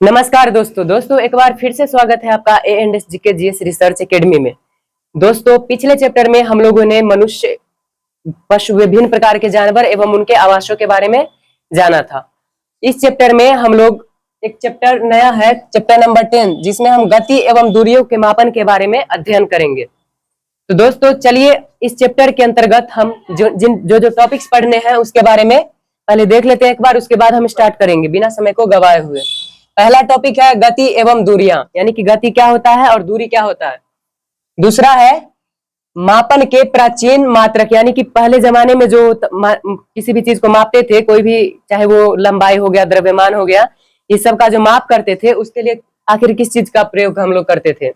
नमस्कार दोस्तों एक बार फिर से स्वागत है आपका A&S GK GS research academy में। दोस्तों पिछले चैप्टर में हम लोगों ने मनुष्य, पशु, विभिन्न प्रकार के जानवर एवं उनके आवासों के बारे में जाना था। इस चैप्टर में हम लोग एक चैप्टर नया है, चैप्टर नंबर 10, जिसमें हम गति एवं दूरियों के मापन के बारे में अध्ययन करेंगे। तो दोस्तों चलिए इस चैप्टर के अंतर्गत हम जो टॉपिक्स पढ़ने हैं उसके बारे में पहले देख लेते हैं एक बार, उसके बाद हम स्टार्ट करेंगे बिना समय को गवाए हुए। पहला टॉपिक है गति एवं दूरियां, यानी कि गति क्या होता है और दूरी क्या होता है। दूसरा है मापन के प्राचीन मात्रक, यानी कि पहले जमाने में जो किसी भी चीज को मापते थे, कोई भी, चाहे वो लंबाई हो गया, द्रव्यमान हो गया, इस सब का जो माप करते थे उसके लिए आखिर किस चीज का प्रयोग हम लोग करते थे।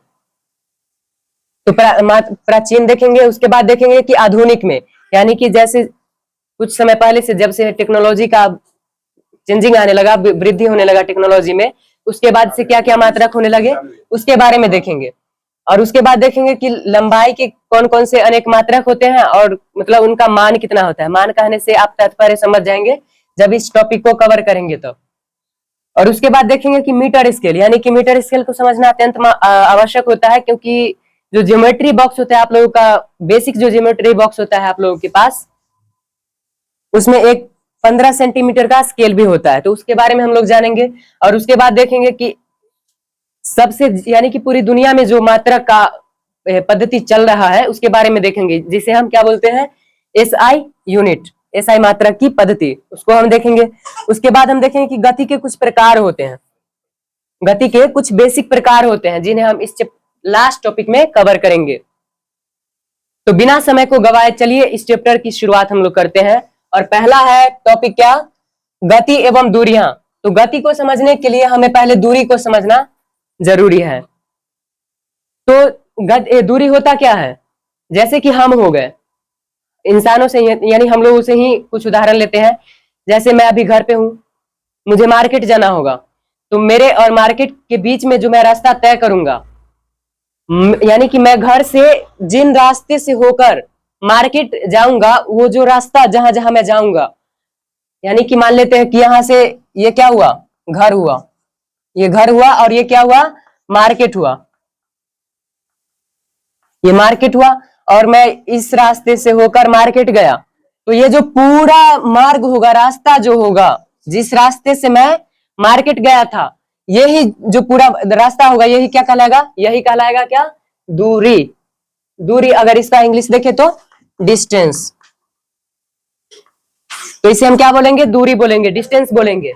तो प्राचीन देखेंगे। उसके बाद देखेंगे कि आधुनिक में, यानी कि जैसे कुछ समय पहले से जब से टेक्नोलॉजी का चेंजिंग आने लगा, वृद्धि होने लगा टेक्नोलॉजी में, उसके बाद से क्या क्या मात्रक होने लगे उसके बारे में देखेंगे। और उसके बाद देखेंगे कि लंबाई के कौन कौन से अनेक मात्रक होते हैं और मतलब उनका मान कितना होता है। मान कहने से आप तात्पर्य समझ जाएंगे जब इस टॉपिक को कवर करेंगे तब। और उसके बाद देखेंगे कि मीटर स्केल, यानी कि मीटर स्केल को समझना अत्यंत आवश्यक होता है, क्योंकि जो ज्योमेट्री बॉक्स होता है आप लोगों का, बेसिक जो ज्योमेट्री बॉक्स होता है आप लोगों के पास, उसमें एक 15 सेंटीमीटर का स्केल भी होता है, तो उसके बारे में हम लोग जानेंगे। और उसके बाद देखेंगे कि सबसे, यानी कि पूरी दुनिया में जो मात्रक का पद्धति चल रहा है उसके बारे में देखेंगे, जिसे हम क्या बोलते हैं, एसआई यूनिट, एसआई मात्रक की पद्धति, उसको हम देखेंगे। उसके बाद हम देखेंगे कि गति के कुछ प्रकार होते हैं, गति के कुछ बेसिक प्रकार होते हैं जिन्हें हम इस लास्ट टॉपिक में कवर करेंगे। तो बिना समय को गवाए चलिए इस चैप्टर की शुरुआत हम लोग करते हैं। और पहला है टॉपिक क्या, गति एवं दूरियां। तो गति को समझने के लिए हमें पहले दूरी को समझना जरूरी है। तो दूरी होता क्या है, जैसे कि हम हो गए इंसानों से, यानी हम लोगों से ही कुछ उदाहरण लेते हैं। जैसे मैं अभी घर पे हूं, मुझे मार्केट जाना होगा, तो मेरे और मार्केट के बीच में जो मैं रास्ता तय करूंगा, यानी कि मैं घर से जिन रास्ते से होकर मार्केट जाऊंगा, वो जो रास्ता जहां जहां मैं जाऊंगा, यानी कि मान लेते हैं कि यहां से ये क्या हुआ, घर हुआ, ये घर हुआ, और ये क्या हुआ, मार्केट हुआ, ये मार्केट हुआ, और मैं इस रास्ते से होकर मार्केट गया। तो ये जो पूरा मार्ग होगा, रास्ता जो होगा, जिस रास्ते से मैं मार्केट गया था, यही जो पूरा रास्ता होगा, यही क्या कहलाएगा, यही कहलाएगा क्या, दूरी। दूरी, अगर इसका इंग्लिश देखे तो डिस्टेंस। तो इसे हम क्या बोलेंगे, दूरी बोलेंगे, डिस्टेंस बोलेंगे,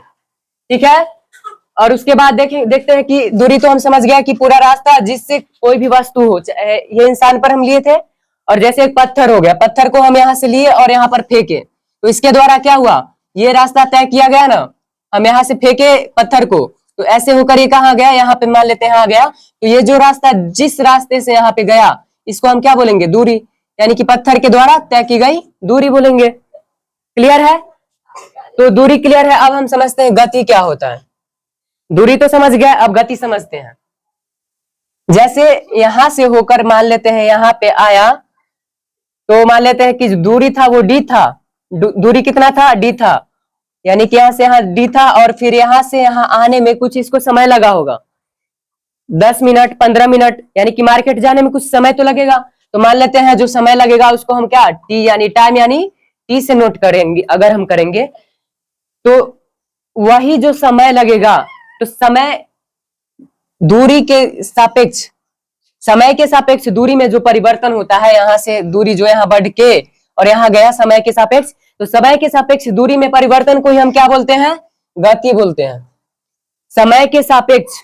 ठीक है। और उसके बाद देखते हैं कि दूरी तो हम समझ गया कि पूरा रास्ता जिससे कोई भी वस्तु हो, ये इंसान पर हम लिए थे, और जैसे एक पत्थर हो गया, पत्थर को हम यहां से लिए और यहाँ पर फेंके, तो इसके द्वारा क्या हुआ, ये रास्ता तय किया गया ना, हम यहाँ से फेंके पत्थर को, तो ऐसे होकर ये कहाँ गया, यहाँ पे मान लेते हैं यहाँ गया। तो ये जो रास्ता, जिस रास्ते से यहाँ पे गया, इसको हम क्या बोलेंगे, दूरी, यानी कि पत्थर के द्वारा तय की गई दूरी बोलेंगे। क्लियर है, तो दूरी क्लियर है। अब हम समझते हैं गति क्या होता है। दूरी तो समझ गए, अब गति समझते हैं। जैसे यहां से होकर मान लेते हैं यहाँ पे आया, तो मान लेते हैं कि दूरी था वो डी था, दूरी कितना था, डी था, यानी कि यहां से यहाँ डी था, और फिर यहां से यहाँ आने में कुछ इसको समय लगा होगा, 10 मिनट 15 मिनट, यानी कि मार्केट जाने में कुछ समय तो लगेगा। तो मान लेते हैं जो समय लगेगा उसको हम क्या, टी, यानी टाइम, यानी टी से नोट करेंगे। अगर हम करेंगे तो वही जो समय लगेगा, तो समय दूरी के सापेक्ष, समय के सापेक्ष दूरी में जो परिवर्तन होता है, यहां से दूरी जो यहाँ बढ़ के और यहाँ गया समय के सापेक्ष, तो समय के सापेक्ष दूरी में परिवर्तन को ही हम क्या बोलते हैं, गति बोलते हैं। समय के सापेक्ष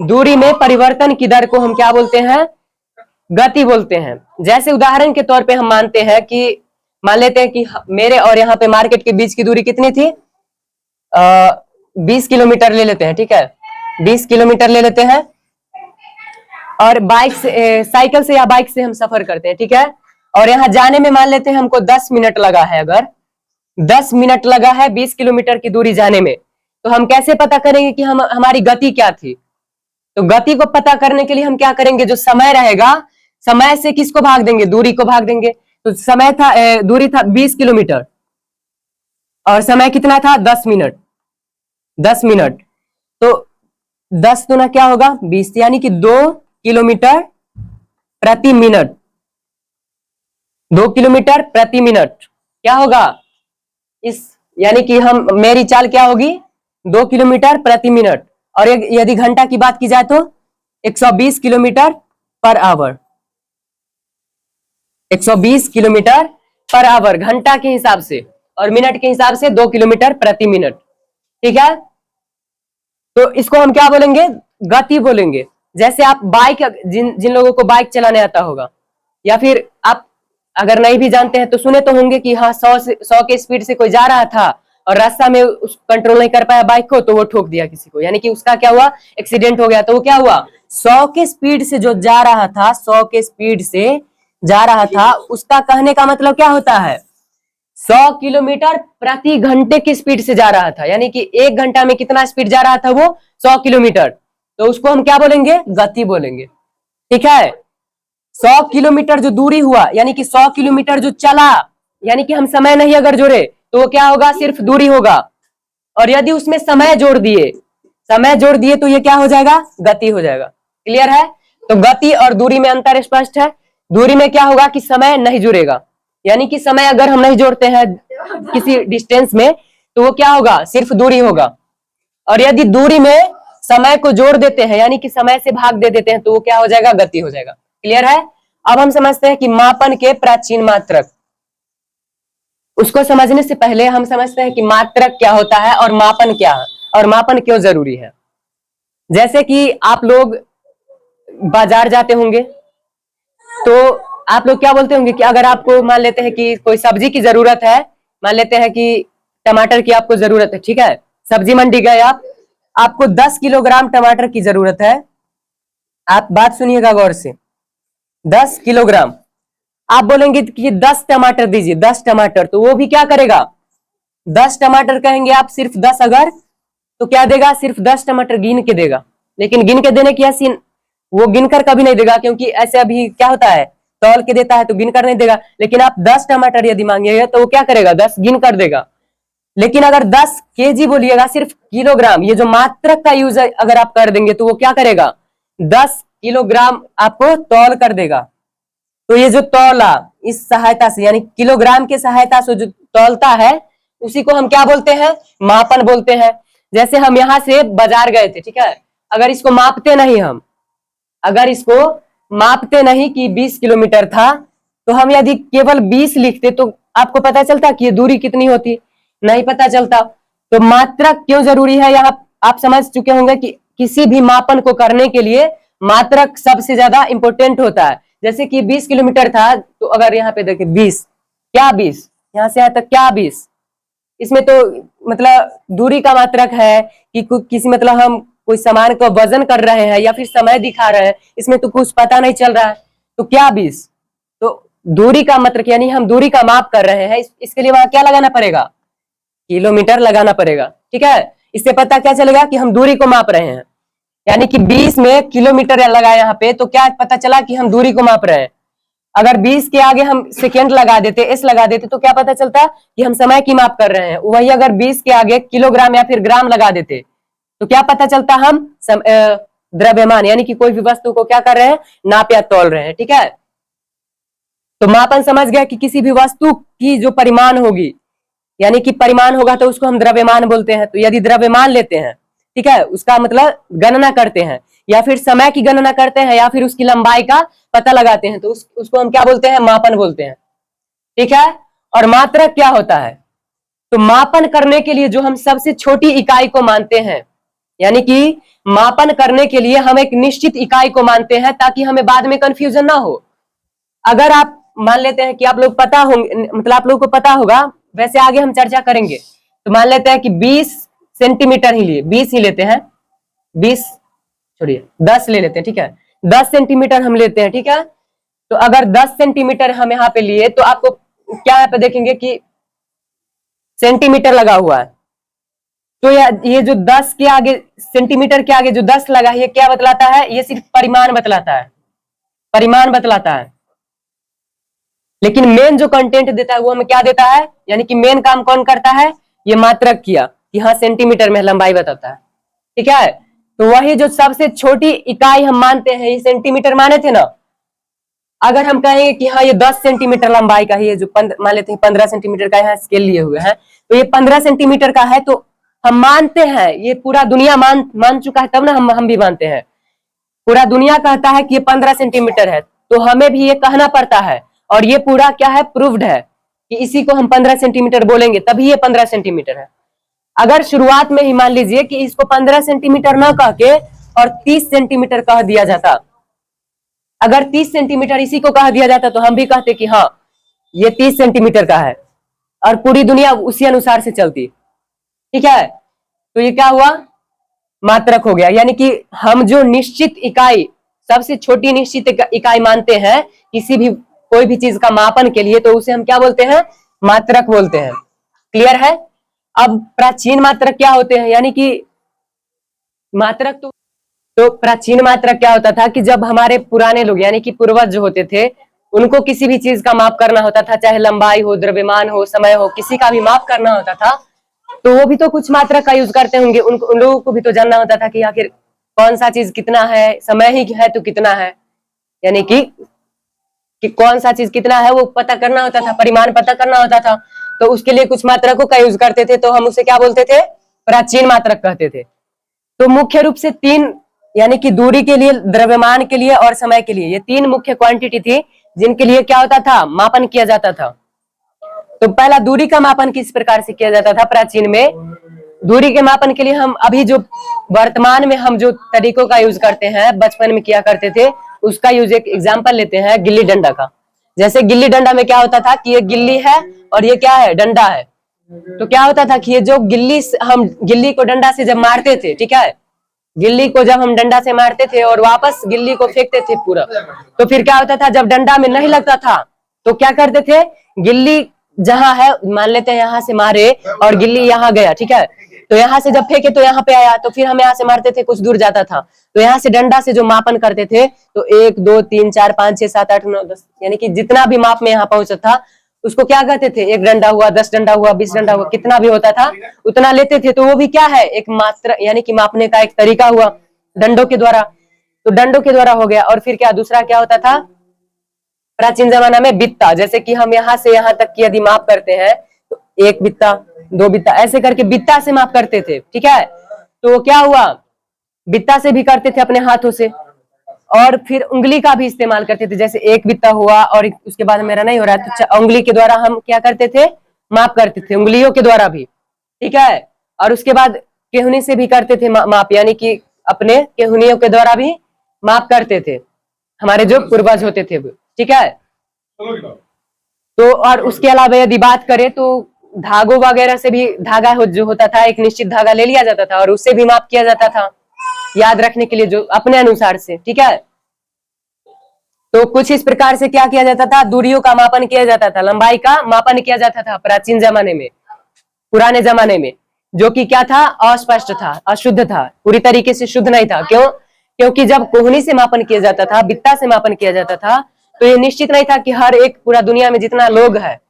दूरी में परिवर्तन की दर को हम क्या बोलते हैं, गति बोलते हैं। जैसे उदाहरण के तौर पे हम मानते हैं कि, मान लेते हैं कि मेरे और यहाँ पे मार्केट के बीच की दूरी कितनी थी, 20 किलोमीटर ले लेते हैं, ठीक है, 20 किलोमीटर ले लेते हैं। और बाइक से, साइकिल से या बाइक से हम सफर करते हैं, ठीक है, और यहाँ जाने में मान लेते हैं हमको 10 मिनट लगा है। अगर 10 मिनट लगा है 20 किलोमीटर की दूरी जाने में, तो हम कैसे पता करेंगे कि हमारी गति क्या थी। तो गति को पता करने के लिए हम क्या करेंगे, जो समय रहेगा, समय से किसको भाग देंगे, दूरी को भाग देंगे। तो समय था, दूरी था 20 किलोमीटर और समय कितना था, 10 मिनट, 10 मिनट। तो 10 दूना क्या होगा 20, यानी कि 2 किलोमीटर प्रति मिनट। 2 किलोमीटर प्रति मिनट क्या होगा इस, यानी कि हम मेरी चाल क्या होगी 2 किलोमीटर प्रति मिनट। और यदि घंटा की बात की जाए तो 120 kilometre per hour. 120 kilometre per hour घंटा के हिसाब से, और मिनट के हिसाब से 2 किलोमीटर प्रति मिनट। ठीक है, तो इसको हम क्या बोलेंगे गति बोलेंगे। जैसे आप बाइक, जिन लोगों को बाइक चलाने आता होगा, या फिर आप अगर नहीं भी जानते हैं तो सुने तो होंगे कि हाँ 100 के स्पीड से कोई जा रहा था और रास्ता में उस कंट्रोल नहीं कर पाया बाइक को, तो वो ठोक दिया किसी को, यानी कि उसका क्या हुआ एक्सीडेंट हो गया। तो वो क्या हुआ 100 के स्पीड से जो जा रहा था, 100 के स्पीड से जा रहा था, उसका कहने का मतलब क्या होता है 100 किलोमीटर प्रति घंटे की स्पीड से जा रहा था, यानी कि 1 घंटा में कितना स्पीड जा रहा था वो 100 किलोमीटर। तो उसको हम क्या बोलेंगे गति बोलेंगे। ठीक है, 100 किलोमीटर जो दूरी हुआ, यानी कि 100 किलोमीटर जो चला, यानी कि हम समय नहीं अगर जोड़े तो वो क्या होगा सिर्फ दूरी होगा। और यदि उसमें समय जोड़ दिए तो ये क्या हो जाएगा गति हो जाएगा। क्लियर है, तो गति और दूरी में अंतर स्पष्ट है। दूरी में क्या होगा कि समय नहीं जुड़ेगा, यानी कि समय अगर हम नहीं जोड़ते हैं किसी डिस्टेंस में तो वो क्या होगा सिर्फ दूरी होगा। और यदि दूरी में समय को जोड़ देते हैं, यानी कि समय से भाग दे देते हैं, तो वो क्या हो जाएगा गति हो जाएगा। क्लियर है, अब हम समझते हैं कि मापन के प्राचीन मात्रक। उसको समझने से पहले हम समझते हैं कि मात्रक क्या होता है और मापन क्या है और मापन क्यों जरूरी है। जैसे कि आप लोग बाजार जाते होंगे तो आप लोग क्या बोलते होंगे कि अगर आपको मान लेते हैं कि कोई सब्जी की जरूरत है, मान लेते हैं कि टमाटर की आपको जरूरत है, ठीक है, सब्जी मंडी गए आप, आपको 10 किलोग्राम टमाटर की जरूरत है। आप बात सुनिएगा गौर से, 10 किलोग्राम। आप बोलेंगे कि 10 टमाटर दीजिए, 10 टमाटर, तो वो भी क्या करेगा 10 टमाटर कहेंगे आप सिर्फ 10 अगर, तो क्या देगा सिर्फ 10 टमाटर गिन के देगा। लेकिन गिन के देने की ऐसी वो गिनकर कभी नहीं देगा, क्योंकि ऐसे अभी क्या होता है तौल के देता है तो गिनकर नहीं देगा। लेकिन आप 10 टमाटर यदि मांगिएगा तो वो क्या करेगा 10 गिन कर देगा। लेकिन अगर 10 केजी बोलिएगा, सिर्फ किलोग्राम, ये जो मात्रक का यूज अगर आप कर देंगे तो वो क्या करेगा 10 किलोग्राम आपको तौल कर देगा। तो ये जो तौला इस सहायता से, यानी किलोग्राम के सहायता से जो तौलता है उसी को हम क्या बोलते हैं मापन बोलते हैं। जैसे हम यहां से बाजार गए थे, ठीक है, अगर इसको मापते नहीं, हम अगर इसको मापते नहीं कि 20 किलोमीटर था, तो हम यदि केवल 20 लिखते तो आपको पता चलता कि ये दूरी कितनी होती, नहीं पता चलता। तो मात्रक क्यों जरूरी है यहाँ आप समझ चुके होंगे कि किसी भी मापन को करने के लिए मात्रक सबसे ज्यादा इंपॉर्टेंट होता है। जैसे कि 20 किलोमीटर था, तो अगर यहाँ पे देखिए 20, क्या 20 यहाँ से यहाँ तक क्या 20, इसमें तो मतलब दूरी का मात्रक है कि किसी मतलब हम कोई सामान का वजन कर रहे हैं या फिर समय दिखा रहे हैं, इसमें तो कुछ पता नहीं चल रहा है, तो क्या 20, तो दूरी का मात्रक, यानी हम दूरी का माप कर रहे हैं, इसके लिए वहां क्या लगाना पड़ेगा किलोमीटर लगाना पड़ेगा। ठीक है, इससे पता क्या चलेगा कि हम दूरी को माप रहे हैं, यानी कि 20 में किलोमीटर लगा यहाँ पे, तो क्या पता चला कि हम दूरी को माप रहे हैं। अगर 20 के आगे हम सेकेंड लगा देते, एस लगा देते, तो क्या पता चलता कि हम समय की माप कर रहे हैं। वही अगर 20 के आगे किलोग्राम या फिर ग्राम लगा देते तो क्या पता चलता हम द्रव्यमान, यानी कि कोई भी वस्तु को क्या कर रहे हैं नाप या तौल रहे हैं। ठीक है, तो मापन समझ गया कि किसी भी वस्तु की जो परिमाण होगी, यानी कि परिमाण होगा तो उसको हम द्रव्यमान बोलते हैं। तो यदि द्रव्यमान लेते हैं, ठीक है, उसका मतलब गणना करते हैं या फिर समय की गणना करते हैं या फिर उसकी लंबाई का पता लगाते हैं, तो उसको हम क्या बोलते हैं मापन बोलते हैं। ठीक है, और मात्रक क्या होता है, तो मापन करने के लिए जो हम सबसे छोटी इकाई को मानते हैं, यानी कि मापन करने के लिए हम एक निश्चित इकाई को मानते हैं ताकि हमें बाद में कंफ्यूजन ना हो। अगर आप मान लेते हैं कि आप लोग पता होंगे, मतलब आप लोग को पता होगा, वैसे आगे हम चर्चा करेंगे, तो मान लेते हैं कि 20 सेंटीमीटर ही लिए, 20 ही लेते हैं, 20 छोड़िए 10 ले लेते हैं, ठीक है, 10 सेंटीमीटर हम लेते हैं। ठीक है, तो अगर 10 सेंटीमीटर हम यहाँ पे लिए तो आपको क्या यहाँ पे देखेंगे कि सेंटीमीटर लगा हुआ है, तो ये जो 10 के आगे सेंटीमीटर के आगे जो 10 लगा है, ये क्या बतलाता है, ये सिर्फ परिमाण बतलाता है, परिमाण बतलाता है। लेकिन मेन जो कंटेंट देता है वो हमें क्या देता है, यानी कि मेन काम कौन करता है, ये मात्रक किया कि हाँ सेंटीमीटर में लंबाई बताता है। ठीक है, तो वही जो सबसे छोटी इकाई हम मानते हैं, ये सेंटीमीटर माने थे ना। अगर हम कहेंगे कि हाँ ये 10 सेंटीमीटर लंबाई का ही है, जो मान लेते हैं 15 सेंटीमीटर का यहाँ स्केल लिए हुए हैं, तो ये 15 सेंटीमीटर का है, तो हम मानते हैं, ये पूरा दुनिया मान चुका है, तब ना हम भी मानते हैं। पूरा दुनिया कहता है कि ये 15 सेंटीमीटर है, तो हमें भी ये कहना पड़ता है, और ये पूरा क्या है, प्रूव्ड है कि इसी को हम 15 सेंटीमीटर बोलेंगे, तभी ये 15 सेंटीमीटर है। अगर शुरुआत में ही मान लीजिए कि इसको 15 सेंटीमीटर न कह के और 30 सेंटीमीटर कह दिया जाता, अगर 30 सेंटीमीटर इसी को कह दिया जाता, तो हम भी कहते कि हाँ ये 30 सेंटीमीटर का है, और पूरी दुनिया उसी अनुसार से चलती। ठीक है, तो ये क्या हुआ, मात्रक हो गया। यानी कि हम जो निश्चित इकाई, सबसे छोटी निश्चित इकाई मानते हैं किसी भी कोई भी चीज का मापन के लिए, तो उसे हम क्या बोलते हैं, मात्रक बोलते हैं। क्लियर है। अब प्राचीन मात्रक क्या होते हैं, यानी कि मात्रक तो प्राचीन मात्रक क्या होता था कि जब हमारे पुराने लोग यानी कि पूर्वज जो होते थे, उनको किसी भी चीज का माप करना होता था, चाहे लंबाई हो, द्रव्यमान हो, समय हो, किसी का भी माप करना होता था, तो वो भी तो कुछ मात्रक का यूज करते होंगे। उन लोगों को भी तो जानना होता था कि आखिर कौन सा चीज कितना है, समय ही है तो कितना है, यानी कि कौन सा चीज कितना है वो पता करना होता था, परिमाण पता करना होता था। तो उसके लिए कुछ मात्रकों का यूज करते थे, तो हम उसे क्या बोलते थे, प्राचीन मात्रक कहते थे। तो मुख्य रूप से 3, यानी कि दूरी के लिए, द्रव्यमान के लिए और समय के लिए, ये 3 मुख्य क्वांटिटी थी जिनके लिए क्या होता था, मापन किया जाता था। तो पहला दूरी का मापन किस प्रकार से किया जाता था प्राचीन में। दूरी के मापन के लिए हम अभी जो वर्तमान में हम जो तरीकों का यूज करते हैं, बचपन में किया करते थे, उसका यूज एक एग्जांपल लेते हैं गिल्ली डंडा का। जैसे गिल्ली डंडा में क्या होता था कि ये गिल्ली है और ये क्या है, डंडा है। तो क्या होता था कि ये जो हम गिल्ली को डंडा से जब मारते थे, ठीक है, गिल्ली को जब हम डंडा से मारते थे और वापस गिल्ली को फेंकते थे पूरा, तो फिर क्या होता था, जब डंडा में नहीं लगता था तो क्या करते थे, गिल्ली जहां है, मान लेते हैं यहाँ से मारे और गिल्ली यहाँ गया, ठीक है, तो यहाँ से जब फेंके तो यहाँ पे आया, तो फिर हम यहाँ से मारते थे, कुछ दूर जाता था, तो यहाँ से डंडा से जो मापन करते थे, तो 1 2 3 4 5 6 7 8 9 10, यानी कि जितना भी माप में यहाँ पहुंचा था उसको क्या कहते थे, 1 डंडा हुआ, 10 डंडा हुआ, 20 डंडा हुआ, कितना भी होता था उतना लेते थे। तो वो भी क्या है, एक मात्रा, यानी कि मापने का एक तरीका हुआ डंडों के द्वारा। तो डंडों के द्वारा हो गया। और फिर क्या दूसरा क्या होता था प्राचीन जमाना में, बित्ता। जैसे कि हम यहाँ से यहाँ तक की यदि माप करते हैं तो 1 बित्ता 2 बित्ता ऐसे करके बित्ता से माप करते थे, ठीक है। तो क्या हुआ, बित्ता से भी करते थे अपने हाथों से, और फिर उंगली का भी इस्तेमाल करते थे। जैसे 1 बित्ता हुआ और उसके बाद मेरा नहीं हो रहा है, तो उंगली के द्वारा हम क्या करते थे, माप करते थे, उंगलियों के द्वारा भी, ठीक है। और उसके बाद केहुनी से भी करते थे माप, यानी कि अपने केहुनियों के द्वारा भी माप करते थे हमारे जो पूर्वज होते थे, ठीक है। तो और उसके अलावा यदि बात करें तो धागों वगैरह से भी, धागा जो होता था, एक निश्चित धागा ले लिया जाता था और उससे भी माप किया जाता था, याद रखने के लिए, जो अपने अनुसार से, ठीक है। तो कुछ इस प्रकार से क्या किया जाता था, दूरियों का मापन किया जाता था, लंबाई का मापन किया जाता था प्राचीन जमाने में, पुराने जमाने में, जो कि क्या था, अस्पष्ट था, अशुद्ध था, पूरी तरीके से शुद्ध नहीं था। क्यों? क्योंकि जब कोहनी से मापन किया जाता था, बित्ता से मापन किया जाता था, तो ये निश्चित नहीं था कि हर एक पूरा दुनिया में जितना लोग है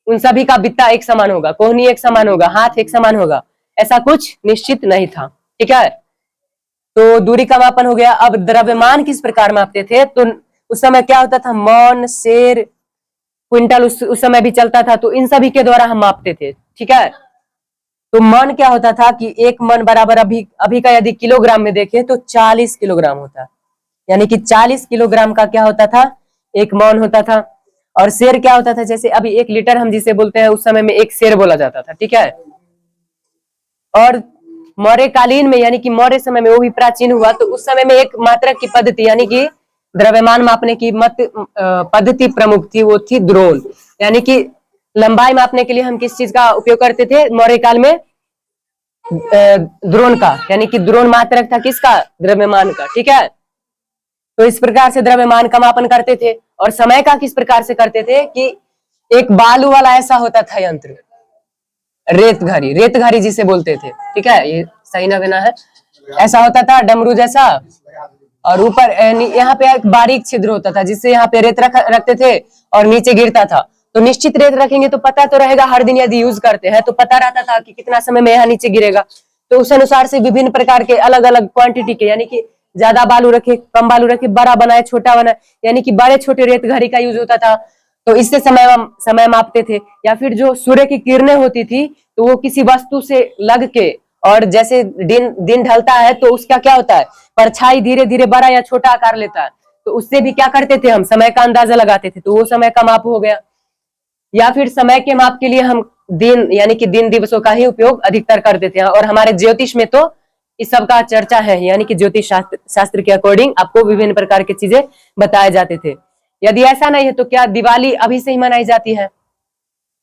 उन सभी का बित्ता एक समान होगा, कोहनी एक समान होगा, हाथ एक समान होगा, ऐसा कुछ निश्चित नहीं था, ठीक है। तो दूरी का मापन हो गया। अब द्रव्यमान किस प्रकार मापते थे, तो उस समय क्या होता था, मौन, शेर, क्विंटल उस समय भी चलता था, तो इन सभी के द्वारा हम मापते थे, ठीक है। तो मन क्या होता था कि 1 मन बराबर अभी का यदि किलोग्राम में देखें तो 40 किलोग्राम होता है, यानी कि 40 किलोग्राम का क्या होता था, 1 मन होता था। और शेर क्या होता था, जैसे अभी 1 लीटर हम जिसे बोलते हैं, उस समय में 1 शेर बोला जाता था, ठीक है। और मौर्य कालीन में, यानी कि मौर्य समय में, वो भी प्राचीन हुआ, तो उस समय में एक मात्रक की पद्धति, यानी कि द्रव्यमान मापने की पद्धति प्रमुख थी, वो थी द्रोण। यानी कि लंबाई मापने के लिए हम किस चीज का उपयोग करते थे मौर्य काल में, द्रोण का, यानी कि द्रोण मात्रक था किसका, द्रव्यमान का, ठीक है। तो इस प्रकार से द्रव्यमान का मापन करते थे। और समय का किस प्रकार से करते थे कि एक बालू वाला ऐसा होता था यंत्र, रेत घड़ी जिसे बोलते थे, ठीक है, ये सही ना बना है, ऐसा होता था डमरू जैसा, और ऊपर यहाँ पे एक बारीक छिद्र होता था जिससे यहाँ पे रेत रखते थे और नीचे गिरता था। तो निश्चित रेत रखेंगे तो पता तो रहेगा, हर दिन यदि यूज करते हैं तो पता रहता था कि कितना समय में यहाँ नीचे गिरेगा। तो उस अनुसार से विभिन्न प्रकार के अलग अलग क्वांटिटी के, यानी कि ज्यादा बालू रखे, कम बालू रखे, बड़ा बनाए, छोटा बनाए, यानी कि बड़े छोटे रेत घड़ी का यूज होता था। तो इससे समय मापते थे। या फिर जो सूर्य की किरणें होती थी तो वो किसी वस्तु से लग के, और जैसे दिन ढलता है तो उसका क्या होता है, परछाई धीरे धीरे बड़ा या छोटा आकार लेता है। तो उससे भी क्या करते थे, हम समय का अंदाजा लगाते थे। तो वो समय का माप हो गया। या फिर समय के माप के लिए हम दिन, यानी कि दिन दिवसों का ही उपयोग अधिकतर करते थे। और हमारे ज्योतिष में तो इस सब का चर्चा है, यानी कि ज्योतिष शास्त्र के अकॉर्डिंग आपको विभिन्न प्रकार की चीजें बताए जाते थे। यदि ऐसा नहीं है तो क्या दिवाली अभी से ही मनाई जाती है,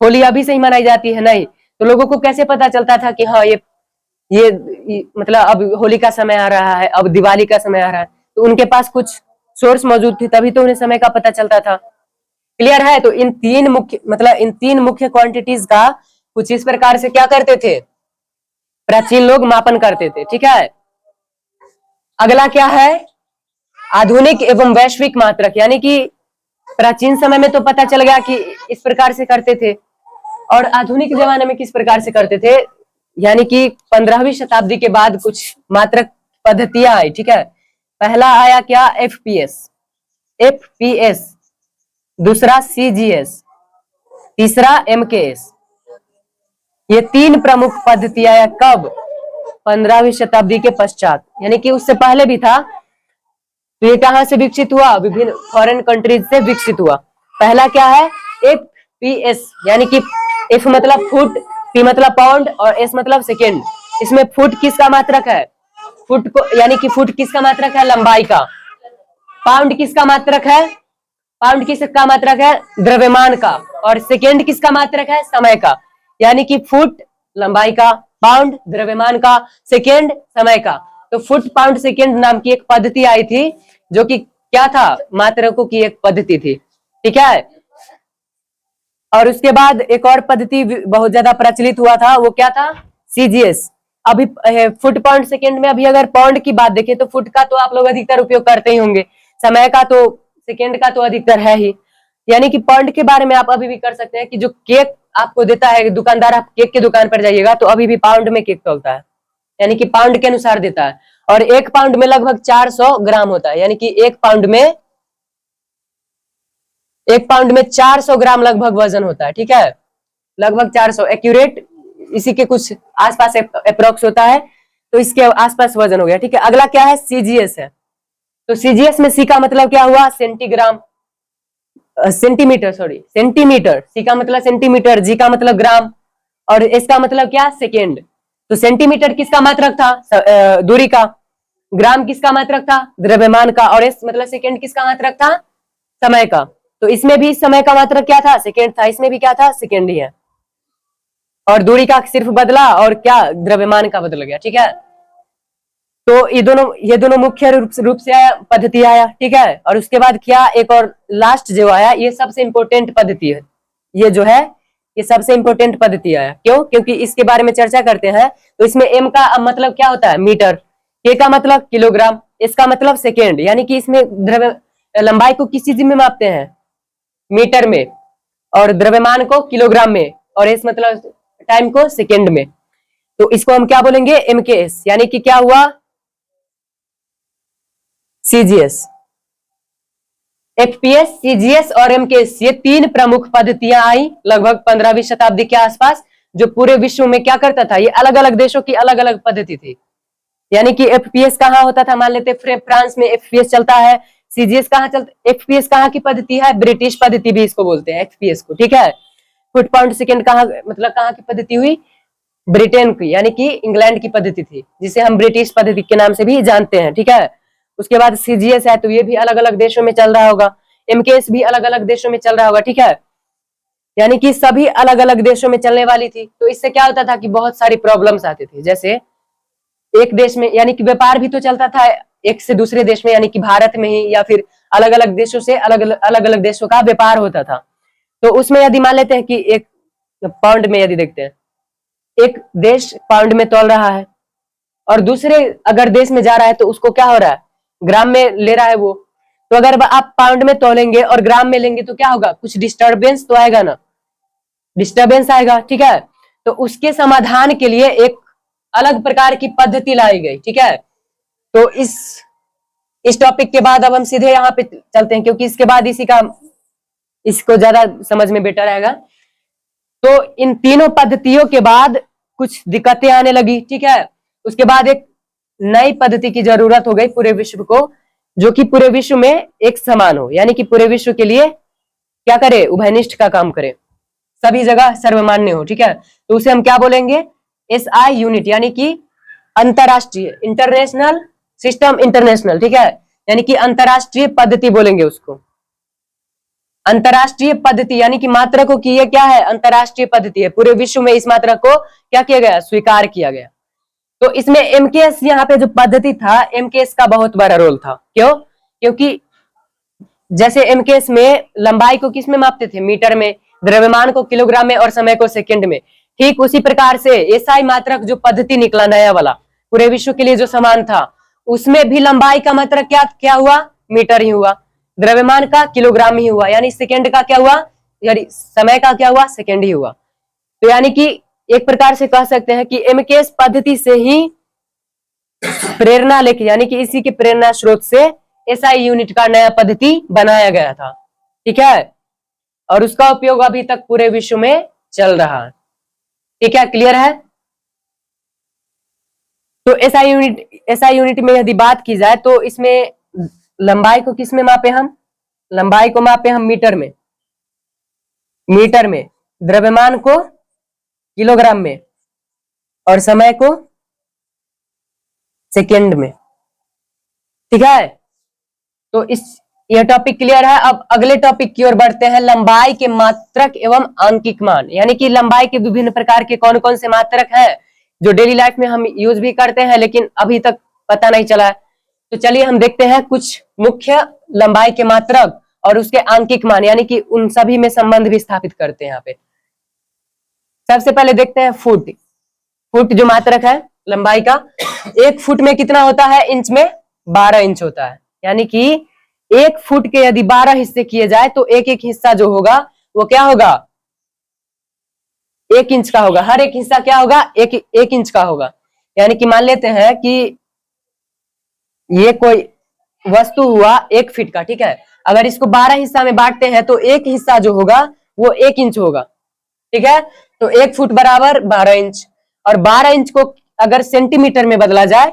होली अभी से ही मनाई जाती है? नहीं। तो लोगों को कैसे पता चलता था कि हाँ ये मतलब अब होली का समय आ रहा है, अब दिवाली का समय आ रहा है? तो उनके पास कुछ सोर्स मौजूद थे, तभी तो उन्हें समय का पता चलता था। क्लियर है? तो इन तीन मुख्य क्वांटिटीज का कुछ इस प्रकार से क्या करते थे, प्राचीन लोग मापन करते थे। ठीक है। अगला क्या है, आधुनिक एवं वैश्विक मात्रक। यानी कि प्राचीन समय में तो पता चल गया कि इस प्रकार से करते थे, और आधुनिक जमाने में किस प्रकार से करते थे, यानी कि 15वीं शताब्दी के बाद कुछ मात्रक पद्धतियां आई। ठीक है। पहला आया क्या, एफपीएस, दूसरा सीजीएस, तीसरा एमकेएस। ये तीन प्रमुख पद्धतियां आया कब, 15वीं शताब्दी के पश्चात। यानी कि उससे पहले भी था। तो ये कहां से विकसित हुआ, विभिन्न फॉरेन कंट्रीज से विकसित हुआ। पहला क्या है, एफपीएस, यानी कि एफ मतलब फुट, पी मतलब पाउंड, और एस मतलब सेकेंड। इसमें फुट किसका मात्रक है, फुट को, यानी कि फुट किसका मात्रक है, लंबाई का। पाउंड किसका मात्रक है, पाउंड किसका मात्रक है, द्रव्यमान का। और सेकेंड किसका मात्रक है, समय का। यानी कि फुट लंबाई का, पाउंड द्रव्यमान का, सेकेंड समय का। तो फुट पाउंड सेकेंड नाम की एक पद्धति आई थी, जो कि क्या था, मात्रकों की एक पद्धति थी। ठीक है। और उसके बाद एक और पद्धति बहुत ज्यादा प्रचलित हुआ था, वो क्या था, सीजीएस। अभी फुट पाउंड सेकेंड में अभी अगर पाउंड की बात देखें तो फुट का तो आप लोग अधिकतर उपयोग करते ही होंगे, समय का तो, सेकेंड का तो अधिकतर है ही। यानी कि पाउंड के बारे में आप अभी भी कर सकते हैं कि जो केक आपको देता है दुकानदार, आप केक की दुकान पर जाइएगा तो अभी भी पाउंड में केक तौलता है, यानी कि पाउंड के अनुसार देता है। और एक पाउंड में लगभग 400 ग्राम होता है, यानी कि एक पाउंड में 400 ग्राम लगभग वजन होता है। ठीक है, लगभग 400 एक्यूरेट, इसी के कुछ आसपास अप्रोक्स होता है, तो इसके आसपास वजन हो गया। ठीक है। अगला क्या है, सीजीएस है। तो सीजीएस में सी का मतलब क्या हुआ, सेंटीमीटर, सेंटीमीटर। सी का मतलब सेंटीमीटर, जी का मतलब ग्राम, और एस का मतलब क्या, सेकेंड। तो सेंटीमीटर किसका मात्रक था, दूरी का। ग्राम किसका मात्रक था, द्रव्यमान का। और एस मतलब सेकेंड किसका मात्रक था, समय का। तो इसमें भी समय का मात्रक क्या था, सेकेंड था, इसमें भी क्या था, सेकेंड ही है। और दूरी का सिर्फ बदला, और क्या, द्रव्यमान का बदल गया। ठीक है। तो ये दोनों मुख्य रूप से आया, पद्धति आया। ठीक है। और उसके बाद क्या, एक और लास्ट जो आया, ये सबसे इंपॉर्टेंट पद्धति है। ये जो है, ये सबसे इंपॉर्टेंट पद्धति आया। क्यों, क्योंकि इसके बारे में चर्चा करते हैं। तो इसमें एम का मतलब क्या होता है, मीटर, के का मतलब किलोग्राम, इसका मतलब सेकेंड। यानी कि इसमें लंबाई को किस चीज में मापते हैं, मीटर में, और द्रव्यमान को किलोग्राम में, और एस मतलब टाइम को सेकेंड में। तो इसको हम क्या बोलेंगे, एमकेएस। यानी कि क्या हुआ, सीजीएस, एफपीएस, सीजीएस और एमकेएस, ये तीन प्रमुख पद्धतियां आई लगभग 15वीं शताब्दी के आसपास, जो पूरे विश्व में क्या करता था, ये अलग अलग देशों की अलग अलग पद्धति थी। यानी कि एफपीएस कहाँ होता था, मान लेते फ्रांस में एफपीएस चलता है, सीजीएस कहाँ चलता, एफपीएस कहाँ की पद्धति है, ब्रिटिश पद्धति भी इसको बोलते हैं, एफपीएस को। ठीक है। फुट पाउंड सेकेंड कहाँ, मतलब कहाँ की पद्धति हुई, ब्रिटेन की, यानी कि इंग्लैंड की पद्धति थी, जिसे हम ब्रिटिश पद्धति के नाम से भी जानते हैं। ठीक है। उसके बाद सीजीएस है, तो ये भी अलग अलग देशों में चल रहा होगा, एमकेएस भी अलग अलग देशों में चल रहा होगा। ठीक है। यानी कि सभी अलग अलग देशों में चलने वाली थी। तो इससे क्या होता था कि बहुत सारी प्रॉब्लम्स आती थी, जैसे एक देश में, यानी कि व्यापार भी तो चलता था एक से दूसरे देश में, यानी कि भारत में ही, या फिर अलग अलग देशों से अलग अलग देशों का व्यापार होता था। तो उसमें यदि मान लेते हैं कि एक पाउंड में, यदि देखते हैं एक देश पाउंड में तौल रहा है, और दूसरे अगर देश में जा रहा है तो उसको क्या हो रहा है, ग्राम में ले रहा है वो। तो अगर आप पाउंड में तौलेंगे और ग्राम में लेंगे तो क्या होगा, कुछ डिस्टरबेंस तो आएगा ना, डिस्टरबेंस आएगा। ठीक है। तो उसके समाधान के लिए एक अलग प्रकार की पद्धति लाई गई, ठीक है। तो इस टॉपिक के बाद अब हम सीधे यहाँ पे चलते हैं, क्योंकि इसके बाद इसको ज्यादा समझ में बेटर रहेगा। तो इन तीनों पद्धतियों के बाद कुछ दिक्कतें आने लगी, ठीक है। उसके बाद एक नई पद्धति की जरूरत हो गई पूरे विश्व को, जो कि पूरे विश्व में एक समान हो, यानी कि पूरे विश्व के लिए क्या करे, उभयनिष्ठ का काम करे, सभी जगह सर्वमान्य हो, ठीक है। तो उसे हम क्या बोलेंगे, SI यूनिट, यानी कि अंतरराष्ट्रीय, इंटरनेशनल सिस्टम, इंटरनेशनल, ठीक है, यानी कि अंतरराष्ट्रीय पद्धति बोलेंगे उसको। अंतरराष्ट्रीय पद्धति यानी कि मात्रकों की ये क्या है, अंतरराष्ट्रीय पद्धति है। पूरे विश्व में इस मात्रक को क्या किया गया, स्वीकार किया गया। तो इसमें MKS यहाँ पे जो पद्धति था, MKS का बहुत बड़ा रोल था। क्यों? क्योंकि जैसे MKS में लंबाई को किस में मापते थे, मीटर में, द्रव्यमान को किलोग्राम में और समय को सेकंड में, ठीक उसी प्रकार से SI मात्रक जो पद्धति निकला नया वाला, पूरे विश्व के लिए जो समान था, उसमें भी लंबाई का मात्रक क्या हुआ, मीटर ही हुआ, द्रव्यमान का किलोग्राम ही हुआ, यानी सेकंड का क्या हुआ, यानी समय का क्या हुआ, सेकंड ही हुआ। तो यानी कि एक प्रकार से कह सकते हैं कि MKS पद्धति से ही प्रेरणा लेके, यानी कि इसी के प्रेरणा स्रोत से SI यूनिट का नया पद्धति बनाया गया था, ठीक है। और उसका उपयोग अभी तक पूरे विश्व में चल रहा है, ठीक है, क्लियर है। तो SI यूनिट में यदि बात की जाए तो इसमें लंबाई को किस में मापे हम, लंबाई को मापे हम मीटर में, द्रव्यमान को किलोग्राम में और समय को सेकंड में, ठीक है। तो यह टॉपिक क्लियर है। अब अगले टॉपिक की ओर बढ़ते हैं, लंबाई के मात्रक एवं आंकिक मान, यानी कि लंबाई के विभिन्न प्रकार के कौन कौन से मात्रक हैं जो डेली लाइफ में हम यूज भी करते हैं, लेकिन अभी तक पता नहीं चला है। तो चलिए हम देखते हैं कुछ मुख्य लंबाई के मात्रक और उसके आंकिक मान, यानी कि उन सभी में संबंध भी स्थापित करते हैं यहाँ पे। सबसे पहले देखते हैं फुट। फुट जो मात्रक है लंबाई का, 1 फुट में कितना होता है, इंच में 12 इंच होता है। यानी कि 1 फुट के यदि 12 हिस्से किए जाए तो एक एक हिस्सा जो होगा वो क्या होगा, 1 इंच का होगा। हर एक हिस्सा क्या होगा, एक इंच का होगा। यानी कि मान लेते हैं कि ये कोई वस्तु हुआ 1 फीट का, ठीक है। अगर इसको 12 हिस्सा में बांटते हैं तो एक हिस्सा जो होगा वो 1 इंच होगा, ठीक है। तो 1 फुट बराबर 12 इंच, और 12 इंच को अगर सेंटीमीटर में बदला जाए,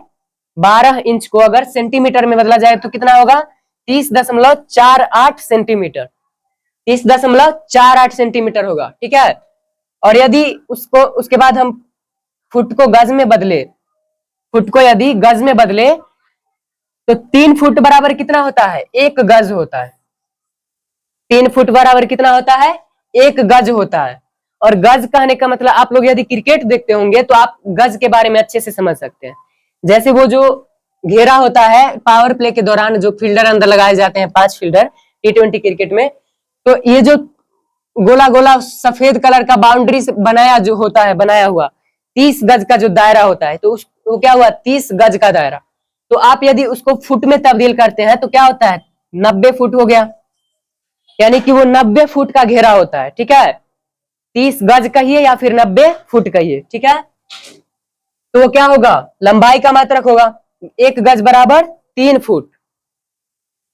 12 इंच को अगर सेंटीमीटर में बदला जाए तो कितना होगा, 30.48 सेंटीमीटर, 30.48 सेंटीमीटर होगा, ठीक है। और यदि उसके बाद हम फुट को गज में बदले, फुट को यदि गज में बदले तो 3 फुट बराबर कितना होता है, 1 गज होता है। 3 फुट बराबर कितना होता है, 1 गज होता है। और गज कहने का मतलब, आप लोग यदि क्रिकेट देखते होंगे तो आप गज के बारे में अच्छे से समझ सकते हैं। जैसे वो जो घेरा होता है पावर प्ले के दौरान, जो फील्डर अंदर लगाए जाते हैं, 5 फील्डर T20 क्रिकेट में, तो ये जो गोला गोला सफेद कलर का बाउंड्री बनाया जो होता है, बनाया हुआ 30 गज का जो दायरा होता है, तो वो क्या हुआ, 30 गज का दायरा। तो आप यदि उसको फुट में तब्दील करते हैं तो क्या होता है, 90 फुट हो गया। यानी कि वो 90 फुट का घेरा होता है, ठीक है। 30 गज कहिए या फिर 90 फुट कहिए, ठीक है। तो वो क्या होगा, लंबाई का मात्रक होगा। 1 गज बराबर 3 फुट,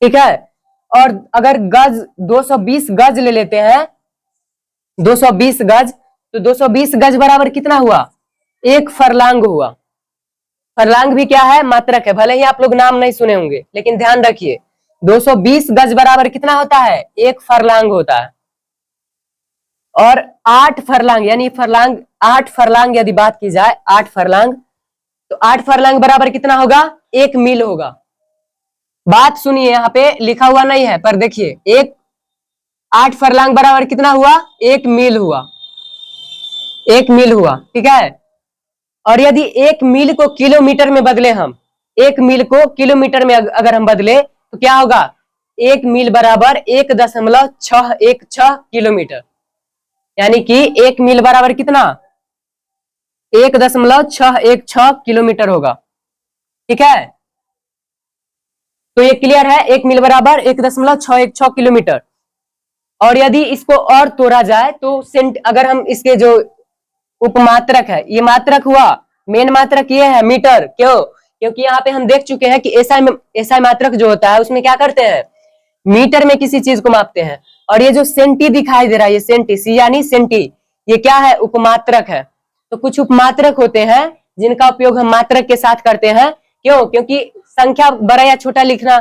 ठीक है। और अगर गज 220 गज ले लेते हैं, 220 गज, तो 220 गज बराबर कितना हुआ, 1 फरलांग हुआ। फरलांग भी क्या है, मात्रक है। भले ही आप लोग नाम नहीं सुने होंगे, लेकिन ध्यान रखिए 220 गज बराबर कितना होता है, 1 फरलांग होता है। और 8 फरलांग, यानी फरलांग 8 फरलांग यदि बात की जाए, 8 फरलांग, तो 8 फरलांग बराबर कितना होगा, 1 मील होगा। बात सुनिए, यहाँ पे लिखा हुआ नहीं है पर देखिए, 8 फरलांग बराबर कितना हुआ, 1 मील हुआ, 1 मील हुआ, ठीक है। और यदि 1 मील को किलोमीटर में बदले हम, 1 मील को किलोमीटर में अगर हम बदले तो क्या होगा, 1 मील बराबर 1.616 किलोमीटर। यानी कि 1 मील बराबर कितना, 1.616 किलोमीटर होगा, ठीक है। तो ये क्लियर है, 1 मील बराबर 1.616 किलोमीटर। और यदि इसको और तोड़ा जाए तो अगर हम इसके जो उपमात्रक है, ये मात्रक हुआ मेन मात्रक ये है मीटर। क्यों? क्योंकि यहाँ पे हम देख चुके हैं कि एसआई मात्रक जो होता है उसमें क्या करते हैं, मीटर में किसी चीज को मापते हैं। और ये जो सेंटी दिखाई दे रहा है, ये सेंटी, सी यानी सेंटी, ये क्या है, उपमात्रक है। तो कुछ उपमात्रक होते हैं जिनका उपयोग हम मात्रक के साथ करते हैं। क्यों? क्योंकि संख्या बड़ा या छोटा लिखना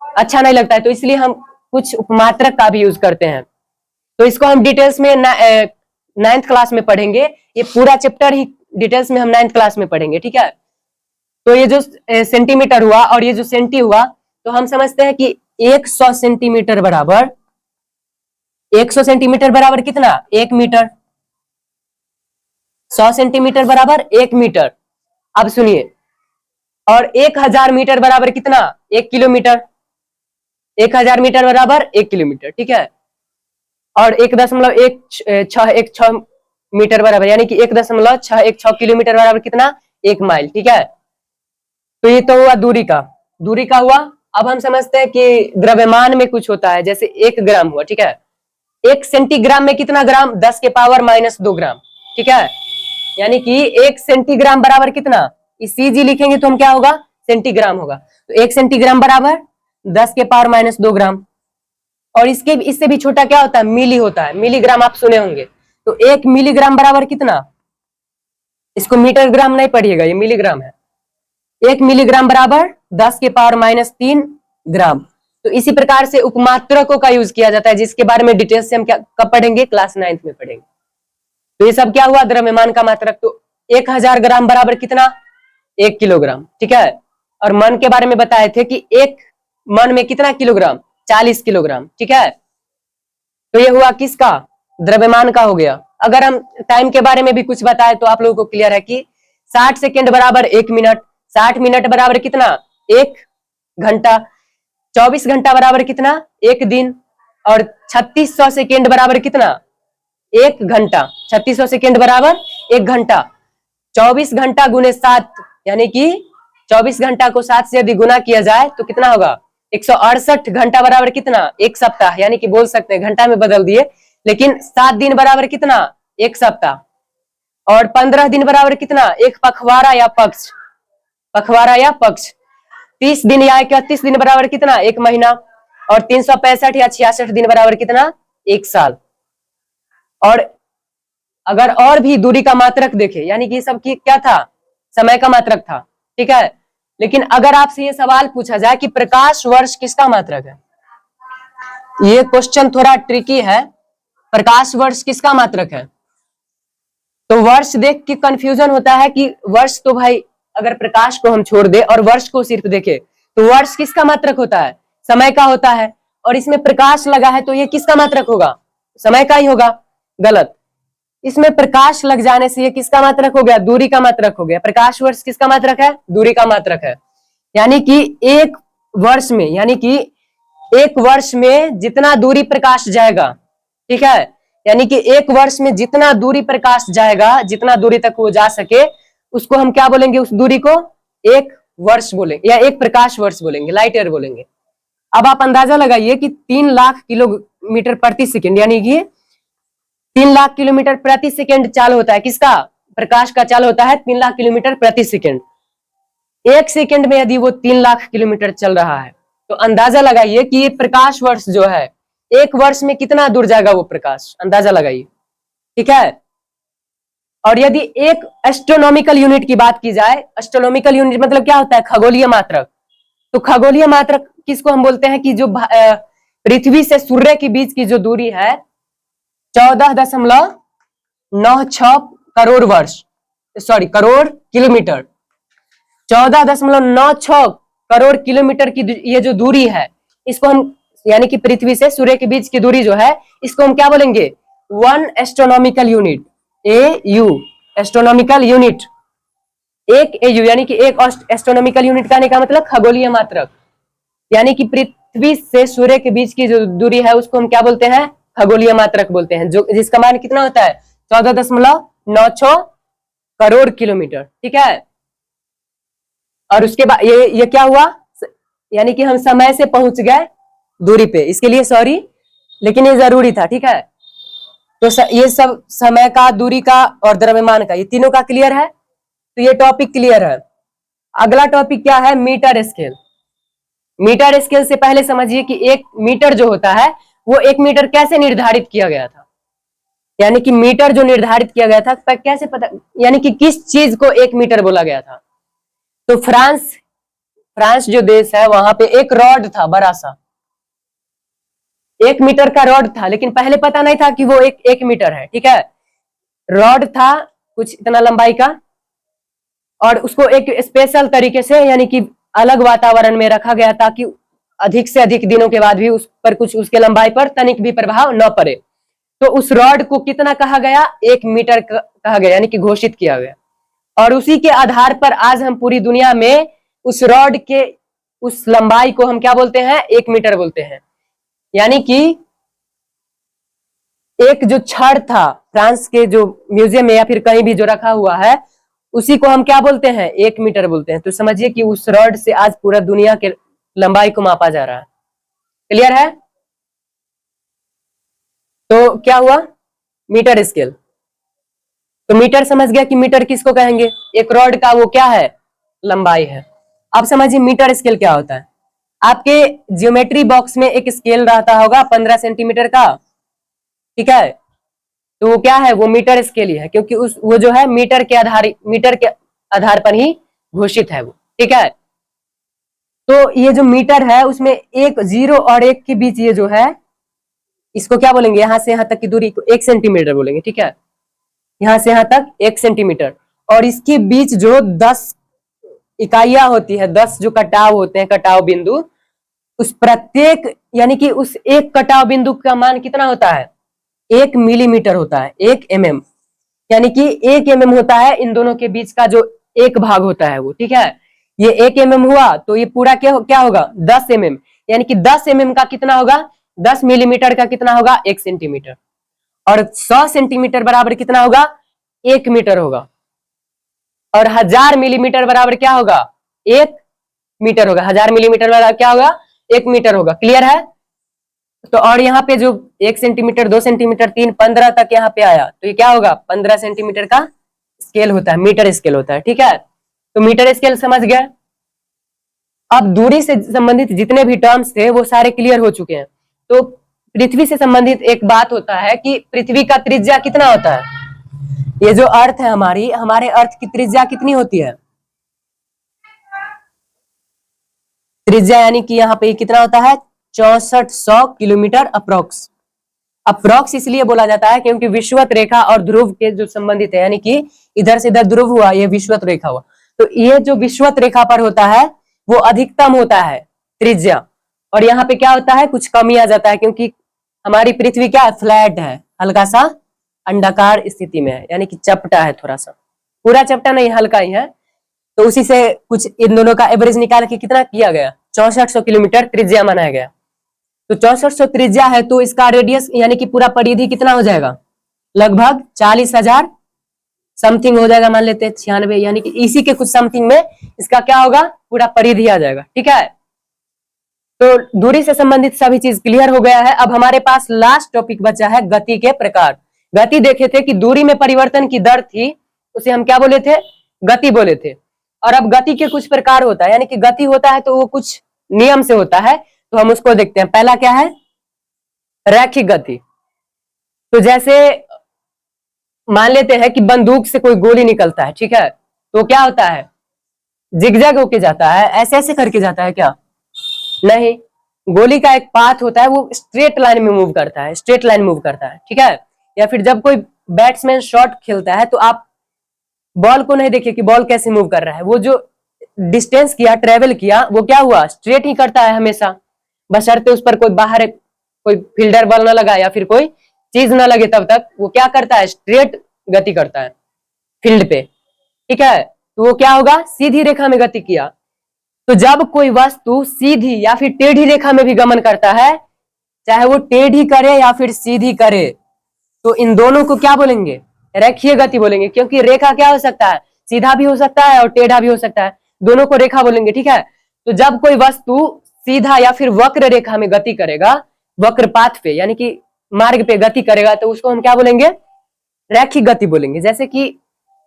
अच्छा नहीं लगता है, तो इसलिए हम कुछ उपमात्रक का भी यूज करते हैं। तो इसको हम डिटेल्स में 9th क्लास में पढ़ेंगे। ये पूरा चैप्टर ही डिटेल्स में हम 9th क्लास में पढ़ेंगे, ठीक है। तो ये जो सेंटीमीटर हुआ और ये जो सेंटी हुआ, तो हम समझते हैं कि 100 सेंटीमीटर बराबर, 100 सेंटीमीटर बराबर कितना, 1 मीटर। 100 सेंटीमीटर बराबर 1 मीटर। अब सुनिए, और 1000 मीटर बराबर कितना, 1 किलोमीटर। 1000 मीटर बराबर 1 किलोमीटर, ठीक है। और 1.166 मीटर बराबर, यानी कि 1.616 किलोमीटर बराबर कितना, 1 माइल, ठीक है। तो ये तो हुआ दूरी का हुआ। अब हम समझते हैं कि द्रव्यमान में कुछ होता है, जैसे 1 ग्राम हुआ, ठीक है। 1 सेंटीग्राम में कितना ग्राम, 10 के पावर -2 ग्राम, ठीक है। यानी कि 1 सेंटीग्राम बराबर कितना, सीजी लिखेंगे तो हम क्या होगा, सेंटीग्राम होगा। तो 1 सेंटीग्राम बराबर 10 के पावर -2 ग्राम। और इससे भी छोटा क्या होता है, मिली होता है। मिलीग्राम आप सुने होंगे। तो 1 मिलीग्राम बराबर कितना, इसको मीटर ग्राम नहीं पढ़िएगा, ये मिलीग्राम है। 1 मिलीग्राम बराबर 10 के पावर -3 ग्राम। तो इसी प्रकार से उपमात्रकों का यूज किया जाता है, जिसके बारे में डिटेल्स से हम कब पढ़ेंगे, क्लास 9th में पढ़ेंगे। तो ये सब क्या हुआ, द्रव्यमान का मात्रक। तो 1000 ग्राम बराबर कितना, 1 किलोग्राम, ठीक है। और मन के बारे में बताए थे कि 1 मन में कितना किलोग्राम, 40 किलोग्राम, ठीक है। तो ये हुआ किसका, द्रव्यमान का हो गया। अगर हम टाइम के बारे में भी कुछ बताए तो आप लोगों को क्लियर है कि 60 सेकेंड बराबर 1 मिनट, 60 मिनट बराबर कितना, 1 घंटा, 24 घंटा बराबर कितना, 1 दिन, और 3600 सेकेंड बराबर कितना, 1 घंटा। 3600 सेकेंड बराबर 1 घंटा। 24 घंटा गुने 7, यानी कि 24 घंटा को 7 से यदि गुना किया जाए तो कितना होगा, 168 घंटा बराबर कितना, 1 सप्ताह। यानी कि बोल सकते हैं, घंटा में बदल दिए, लेकिन 7 दिन बराबर कितना, 1 सप्ताह। और 15 दिन बराबर कितना, 1 पखवाड़ा या पक्ष, पखवाड़ा या पक्ष। 30 दिन या 31 दिन बराबर कितना, 1 महीना। और 365 या 66 दिन बराबर कितना, 1 साल। और अगर और भी दूरी का मात्रक देखे, यानी कि सब की क्या था, समय का मात्रक था, ठीक है। लेकिन अगर आपसे ये सवाल पूछा जाए कि प्रकाश वर्ष किसका मात्रक है, ये क्वेश्चन थोड़ा ट्रिकी है। प्रकाश वर्ष किसका मात्रक है, तो वर्ष देख के कंफ्यूजन होता है कि वर्ष, तो भाई अगर प्रकाश को हम छोड़ दे और वर्ष को सिर्फ देखे तो वर्ष किसका मात्रक होता है, समय का होता है। और इसमें प्रकाश लगा है तो ये किसका मात्रक होगा, समय का ही होगा। गलत, इसमें प्रकाश लग जाने से ये किसका मात्रक हो गया, दूरी का मात्रक हो गया। प्रकाश वर्ष किसका मात्रक है, दूरी का मात्रक है। यानी कि एक वर्ष में, यानी कि 1 वर्ष में जितना दूरी प्रकाश जाएगा, ठीक है, यानी कि 1 वर्ष में जितना दूरी प्रकाश जाएगा, जितना दूरी तक वो जा सके, उसको हम क्या बोलेंगे, उस दूरी को 1 वर्ष बोलेंगे या 1 प्रकाश वर्ष बोलेंगे, लाइट ईयर बोलेंगे। अब आप अंदाजा लगाइए कि 3 लाख किलोमीटर प्रति सेकेंड, यानी कि 3 लाख किलोमीटर प्रति सेकेंड चाल होता है, किसका, प्रकाश का चाल होता है 3 लाख किलोमीटर प्रति सेकेंड। 1 सेकेंड में यदि वो 3 लाख किलोमीटर चल रहा है, तो अंदाजा लगाइए कि ये प्रकाश वर्ष जो है 1 वर्ष में कितना दूर जाएगा वो प्रकाश, अंदाजा लगाइए, ठीक है। और यदि एक एस्ट्रोनॉमिकल यूनिट की बात की जाए, एस्ट्रोनॉमिकल यूनिट मतलब क्या होता है, खगोलीय मात्रक। तो खगोलीय मात्रक किसको हम बोलते हैं कि जो पृथ्वी से सूर्य के बीच की जो दूरी है 14.96 करोड़ वर्ष, sorry crore kilometre, 14.96 crore kilometre की ये जो दूरी है, इसको हम, यानी कि पृथ्वी से सूर्य के बीच की दूरी जो है, इसको हम क्या बोलेंगे, 1 astronomical unit, AU, astronomical unit. 1 AU यानी कि 1 एस्ट्रोनॉमिकल यूनिट कहने का मतलब खगोलीय मात्रक। यानी कि पृथ्वी से सूर्य के बीच की जो दूरी है उसको हम क्या बोलते हैं, खगोलीय मात्रक बोलते हैं, जो जिसका मान कितना होता है 14.96 करोड़ किलोमीटर, ठीक है। और उसके बाद ये क्या हुआ, यानी कि हम समय से पहुंच गए दूरी पे, इसके लिए सॉरी, लेकिन ये जरूरी था, ठीक है। तो ये सब समय का, दूरी का और द्रव्यमान का, ये तीनों का क्लियर है। तो ये टॉपिक क्लियर है। अगला टॉपिक क्या है, मीटर स्केल। मीटर स्केल से पहले समझिए कि एक मीटर जो होता है वो एक मीटर कैसे निर्धारित किया गया था, यानी कि मीटर जो निर्धारित किया गया था कैसे पता, यानी कि किस चीज को एक मीटर बोला गया था। तो फ्रांस जो देश है वहां पे एक रॉड था बड़ा सा, 1 मीटर का रॉड था, लेकिन पहले पता नहीं था कि वो एक मीटर है, ठीक है। रॉड था कुछ इतना लंबाई का, और उसको एक स्पेशल तरीके से यानी कि अलग वातावरण में रखा गया ताकि अधिक से अधिक दिनों के बाद भी उस पर कुछ उसके लंबाई पर तनिक भी प्रभाव न पड़े। तो उस रॉड को कितना कहा गया, 1 मीटर कहा गया, यानी कि घोषित किया गया। और उसी के आधार पर आज हम पूरी दुनिया में उस रॉड के उस लंबाई को हम क्या बोलते हैं, 1 मीटर बोलते हैं। यानी कि एक जो छड़ था फ्रांस के जो म्यूजियम में या फिर कहीं भी जो रखा हुआ है, उसी को हम क्या बोलते हैं, 1 मीटर बोलते हैं। तो समझिए कि उस रॉड से आज पूरा दुनिया के लंबाई को मापा जा रहा है। क्लियर है? तो क्या हुआ, मीटर स्केल। तो मीटर समझ गया कि मीटर किसको कहेंगे, एक रॉड का वो क्या है, लंबाई है। अब समझिए मीटर स्केल क्या होता है। आपके ज्योमेट्री बॉक्स में एक स्केल रहता होगा 15 सेंटीमीटर का, ठीक है। तो वो क्या है, वो मीटर स्केल ही है, क्योंकि वो जो है मीटर के आधार पर ही घोषित है वो, ठीक है। तो ये जो मीटर है उसमें एक 0 और 1 के बीच ये जो है, इसको क्या बोलेंगे, यहां से यहां तक की दूरी को 1 सेंटीमीटर बोलेंगे, ठीक है। यहां से यहां तक 1 सेंटीमीटर, और इसके बीच जो 10 इकाइयां होती है, 10 जो कटाव होते हैं, कटाव बिंदु, उस प्रत्येक यानी कि उस एक कटाव बिंदु का मान कितना होता है, 1 मिलीमीटर होता है, 1 mm, यानी कि 1 mm होता है इन दोनों के बीच का जो एक भाग होता है वो, ठीक है। ये 1 mm हुआ तो ये पूरा क्या होगा, 10 mm, यानी कि 10 mm का कितना होगा, 10 मिलीमीटर का कितना होगा, 1 सेंटीमीटर, और 100 सेंटीमीटर बराबर कितना होगा, 1 मीटर होगा, और 1000 मिलीमीटर बराबर क्या होगा, 1 मीटर होगा। 1000 मिलीमीटर बराबर क्या होगा, 1 मीटर होगा। क्लियर है? तो और यहाँ पे जो 1 सेंटीमीटर, 2 सेंटीमीटर, 3, 15 तक यहाँ पे आया, तो ये क्या होगा, 15 सेंटीमीटर का स्केल होता है, मीटर स्केल होता है, ठीक है। तो मीटर स्केल समझ गया। अब दूरी से संबंधित जितने भी टर्म्स थे वो सारे क्लियर हो चुके हैं। तो पृथ्वी से संबंधित एक बात होता है कि पृथ्वी का त्रिज्या कितना होता है। ये जो अर्थ है हमारे अर्थ की त्रिज्या कितनी होती है, त्रिज्या यानी कि यहाँ पे कितना होता है, 6400 किलोमीटर अप्रोक्स इसलिए बोला जाता है क्योंकि विषुवत रेखा और ध्रुव के जो संबंधित है, यानी कि इधर से इधर ध्रुव हुआ, ये विषुवत रेखा हुआ, तो ये जो विषुवत रेखा पर होता है वो अधिकतम होता है त्रिज्या, और यहाँ पे क्या होता है, कुछ कमी आ जाता है, क्योंकि हमारी पृथ्वी क्या है, फ्लैट है, हल्का सा अंडाकार स्थिति में है, यानी कि चपटा है, थोड़ा सा, पूरा चपटा नहीं, हल्का ही है। तो उसी से कुछ इन दोनों का एवरेज निकाल के कितना किया गया, 6400 किलोमीटर त्रिज्या बनाया गया। तो 6400 त्रिज्या है, तो इसका रेडियस यानी कि पूरा परिधि कितना हो जाएगा, लगभग 40,000 समथिंग हो जाएगा, मान लेते हैं 96, यानी कि इसी के कुछ समथिंग में इसका क्या होगा, पूरा परिधि आ जाएगा, ठीक है। तो दूरी से संबंधित सभी चीज क्लियर हो गया है। अब हमारे पास लास्ट टॉपिक बचा है गति के प्रकार। गति देखे थे कि दूरी में परिवर्तन की दर थी, उसे हम क्या बोले थे, गति बोले थे। और अब गति के कुछ प्रकार होता है, यानी कि गति होता है तो वो कुछ नियम से होता है, तो हम उसको देखते हैं। पहला क्या है, रैखिक गति। तो जैसे मान लेते हैं कि बंदूक से कोई गोली निकलता है, ठीक है, तो क्या होता है, जिगजैग होके जाता है, ऐसे ऐसे करके जाता है क्या, नहीं, गोली का एक पाथ होता है, वो स्ट्रेट लाइन में मूव करता है, स्ट्रेट लाइन मूव करता है, ठीक है। या फिर जब कोई बैट्समैन शॉट खेलता है तो आप बॉल को नहीं देखिए कि बॉल कैसे मूव कर रहा है, वो जो डिस्टेंस किया, ट्रेवल किया, वो क्या हुआ, स्ट्रेट ही करता है हमेशा, बशर्ते उस पर कोई बाहर कोई फील्डर बॉल ना लगा या फिर कोई चीज ना लगे, तब तक वो क्या करता है, स्ट्रेट गति करता है फील्ड पे, ठीक है। तो वो क्या होगा, सीधी रेखा में गति किया। तो जब कोई वस्तु सीधी या फिर टेढ़ी रेखा में भी गमन करता है, चाहे वो टेढ़ी करे या फिर सीधी करे, तो इन दोनों को क्या बोलेंगे, रेखीय गति बोलेंगे, क्योंकि रेखा क्या हो सकता है, सीधा भी हो सकता है और टेढ़ा भी हो सकता है, दोनों को रेखा बोलेंगे, ठीक है। तो जब कोई वस्तु सीधा या फिर वक्र रेखा में गति करेगा, वक्र पाथ पे यानी कि मार्ग पे गति करेगा, तो उसको हम क्या बोलेंगे, रैखिक गति बोलेंगे। जैसे कि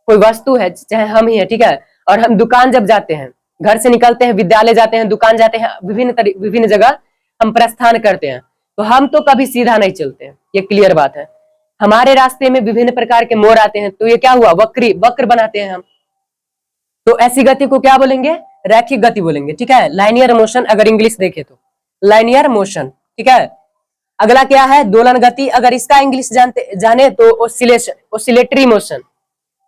कोई वस्तु है, चाहे हम ही है, ठीक है, और हम दुकान जब जाते हैं, घर से निकलते हैं, विद्यालय जाते हैं, दुकान जाते हैं, विभिन्न जगह हम प्रस्थान करते हैं, तो हम तो कभी सीधा नहीं चलते हैं, ये क्लियर बात है। हमारे रास्ते में विभिन्न प्रकार के मोड़ आते हैं, तो ये क्या हुआ, वक्र बनाते हैं हम। तो ऐसी गति को क्या बोलेंगे, रैखिक गति बोलेंगे, ठीक है। लाइनियर मोशन अगर इंग्लिश देखे तो लाइनियर मोशन, ठीक है। अगला क्या है, दोलन गति, अगर इसका इंग्लिश जाने तो ओसिलेटरी मोशन,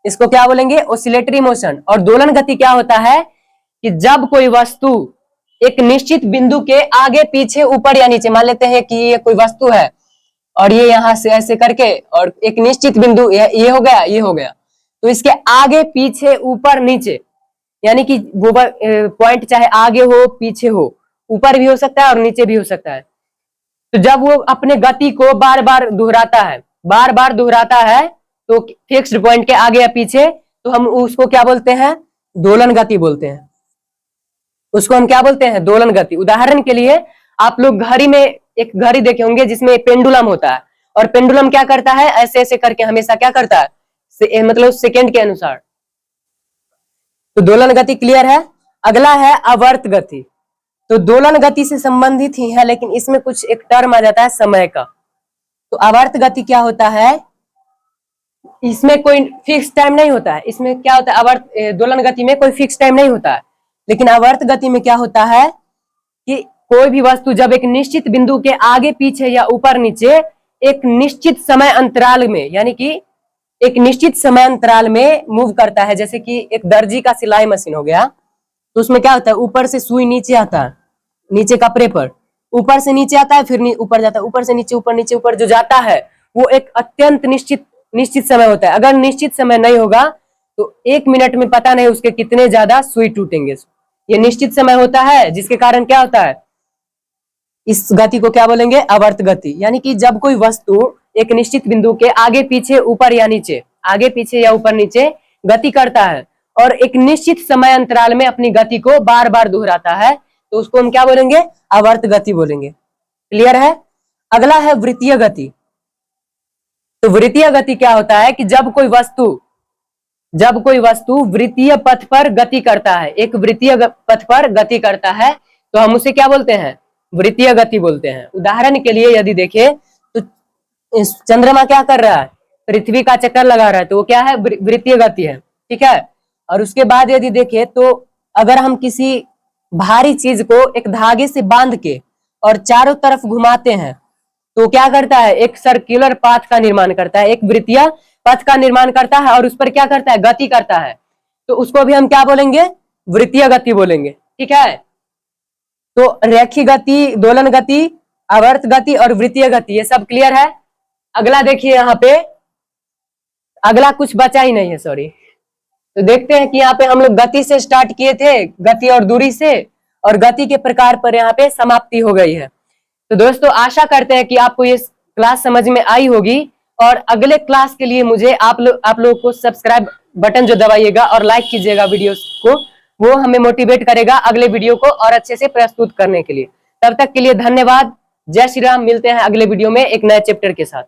इसको क्या बोलेंगे, ओसिलेटरी मोशन। और दोलन गति क्या होता है कि जब कोई वस्तु एक निश्चित बिंदु के आगे पीछे ऊपर या नीचे, मान लेते हैं कि ये कोई वस्तु है और ये यहां से ऐसे करके और एक निश्चित बिंदु ये हो गया, ये हो गया, तो इसके आगे पीछे ऊपर नीचे, यानी कि वो पॉइंट चाहे आगे हो पीछे हो, ऊपर भी हो सकता है और नीचे भी हो सकता है। तो जब वो अपने गति को बार बार दोहराता है तो फिक्स्ड पॉइंट के आगे या पीछे, तो हम उसको क्या बोलते हैं, दोलन गति बोलते हैं। उसको हम क्या बोलते हैं, दोलन गति। उदाहरण के लिए आप लोग घड़ी में एक घड़ी देखे होंगे जिसमें पेंडुलम होता है, और पेंडुलम क्या करता है, ऐसे ऐसे करके हमेशा क्या करता है, मतलब सेकेंड के अनुसार। तो दोलन गति क्लियर है। अगला है आवर्त गति। तो दोलन गति से संबंधित ही है, लेकिन इसमें कुछ एक टर्म आ जाता है समय का। तो आवर्त गति क्या होता है, इसमें कोई फिक्स टाइम नहीं होता है। इसमें क्या होता है, दोलन गति में कोई फिक्स टाइम नहीं होता है, लेकिन आवर्त गति में क्या होता है कि कोई भी वस्तु जब एक निश्चित बिंदु के आगे पीछे या ऊपर नीचे एक निश्चित समय अंतराल में, यानी कि एक निश्चित समय अंतराल में मूव करता है, जैसे कि एक दर्जी का सिलाई मशीन हो गया, तो उसमें क्या होता है, ऊपर से सुई नीचे आता है, नीचे कपड़े पर ऊपर से नीचे आता है, फिर ऊपर जाता है, ऊपर से नीचे ऊपर जो जाता है वो एक अत्यंत निश्चित समय होता है। अगर निश्चित समय नहीं होगा तो 1 मिनट में पता नहीं उसके कितने ज्यादा सुई टूटेंगे। ये निश्चित समय होता है, जिसके कारण क्या होता है, इस गति को क्या बोलेंगे, आवर्त गति। यानी कि जब कोई वस्तु एक निश्चित बिंदु के आगे पीछे ऊपर या नीचे, आगे पीछे या ऊपर नीचे गति करता है और एक निश्चित समय अंतराल में अपनी गति को बार बार दोहराता है, तो उसको हम क्या बोलेंगे, आवर्त गति बोलेंगे। क्लियर है। अगला है वृत्तीय गति। तो वृत्तीय गति क्या होता है कि जब कोई वस्तु वृत्तीय पथ पर गति करता है, एक वृत्तीय पथ पर गति करता है, तो हम उसे क्या बोलते हैं, वृत्तीय गति बोलते हैं। उदाहरण के लिए यदि देखें तो चंद्रमा क्या कर रहा है, पृथ्वी का चक्कर लगा रहा है, तो वो क्या है, वृत्तीय गति है, ठीक है। और उसके बाद यदि देखें तो अगर हम किसी भारी चीज को एक धागे से बांध के और चारों तरफ घुमाते हैं, तो क्या करता है, एक सर्कुलर पाथ का निर्माण करता है, एक वृत्तीय पथ का निर्माण करता है और उस पर क्या करता है, गति करता है, तो उसको भी हम क्या बोलेंगे, वृत्तीय गति बोलेंगे, ठीक है। तो रेखीय गति, दोलन गति, आवर्त गति और वृत्तीय गति, ये सब क्लियर है। अगला देखिए, यहाँ पे अगला कुछ बचा ही नहीं है, सॉरी। तो देखते हैं कि यहाँ पे हम लोग गति से स्टार्ट किए थे, गति और दूरी से, और गति के प्रकार पर यहाँ पे समाप्ति हो गई है। तो दोस्तों आशा करते हैं कि आपको ये क्लास समझ में आई होगी, और अगले क्लास के लिए मुझे आप लोगों को सब्सक्राइब बटन जो दबाइएगा और लाइक कीजिएगा वीडियो को, वो हमें मोटिवेट करेगा अगले वीडियो को और अच्छे से प्रस्तुत करने के लिए। तब तक के लिए धन्यवाद। जय श्री राम। मिलते हैं अगले वीडियो में एक नए चैप्टर के साथ।